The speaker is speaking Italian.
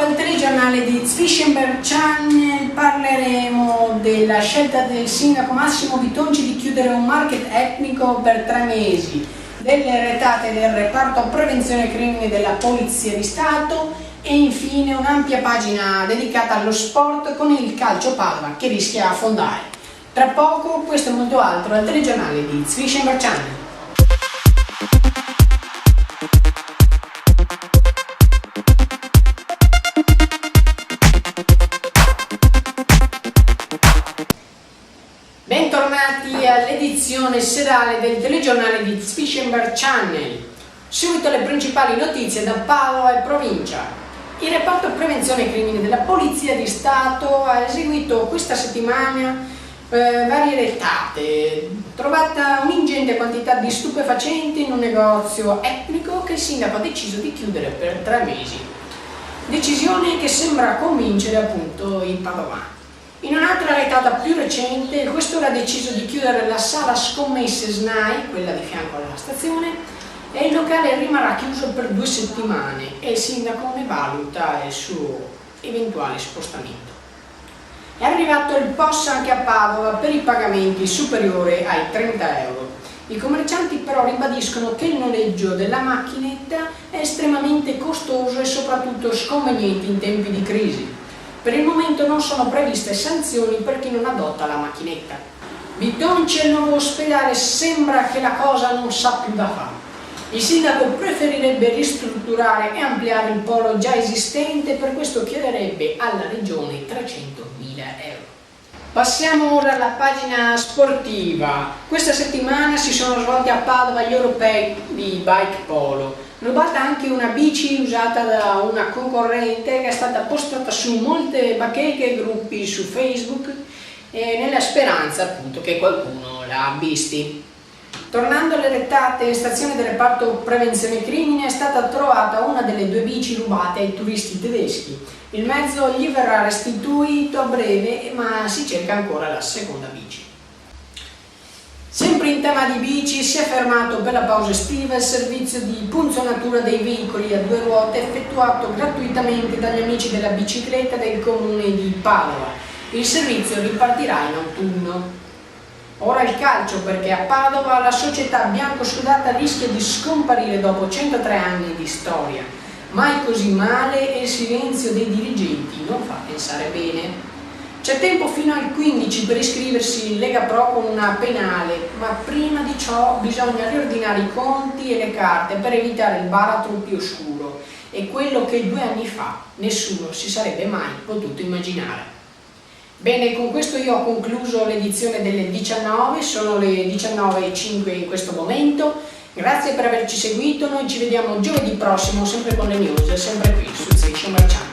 al telegiornale di Zwischenberg Channel parleremo della scelta del sindaco Massimo Bitonci di chiudere un market etnico per 3 mesi, delle retate del reparto prevenzione crimini della Polizia di Stato e infine un'ampia pagina dedicata allo sport con il calcio Padova che rischia di affondare. Tra poco questo e molto altro al telegiornale di Zwischenberg Channel. Bentornati all'edizione serale del telegiornale di Zwischenberg Channel. Subito le principali notizie da Padova e provincia. Il reparto prevenzione crimini della Polizia di Stato ha eseguito questa settimana varie retate. Trovata un'ingente quantità di stupefacenti in un negozio etnico che il sindaco ha deciso di chiudere per 3 mesi. Decisione che sembra convincere appunto i padovani. In un'altra retata più recente, il questore ha deciso di chiudere la sala scommesse SNAI, quella di fianco alla stazione, e il locale rimarrà chiuso per 2 settimane e il sindaco ne valuta il suo eventuale spostamento. È arrivato il POS anche a Padova per i pagamenti superiori ai 30 euro. I commercianti però ribadiscono che il noleggio della macchinetta è estremamente costoso e soprattutto sconveniente in tempi di crisi. Per il momento non sono previste sanzioni per chi non adotta la macchinetta. Bitonci e il nuovo ospedale sembra che la cosa non sa più da fare. Il sindaco preferirebbe ristrutturare e ampliare il polo già esistente, per questo chiederebbe alla regione 300.000 euro. Passiamo ora alla pagina sportiva. Questa settimana si sono svolti a Padova gli europei di bike polo. Rubata anche una bici usata da una concorrente che è stata postata su molte bacheche e gruppi su Facebook nella speranza appunto che qualcuno la visti. Tornando alle retate, in stazione del reparto prevenzione crimine è stata trovata una delle 2 bici rubate ai turisti tedeschi. Il mezzo gli verrà restituito a breve, ma si cerca ancora la seconda bici. Sempre in tema di bici, si è fermato per la pausa estiva il servizio di punzonatura dei veicoli a 2 ruote effettuato gratuitamente dagli amici della bicicletta del comune di Padova. Il servizio ripartirà in autunno. Ora il calcio, perché a Padova la società biancoscudata rischia di scomparire dopo 103 anni di storia. Mai così male e il silenzio dei dirigenti non fa pensare bene. C'è tempo fino al 15 per iscriversi in Lega Pro con una penale, ma prima di ciò bisogna riordinare i conti e le carte per evitare il baratro più oscuro e quello che 2 anni fa nessuno si sarebbe mai potuto immaginare. Bene, con questo io ho concluso l'edizione delle 19, sono le 19:05 in questo momento. Grazie per averci seguito, noi ci vediamo giovedì prossimo sempre con le news, sempre qui su Zwischenberg Channel.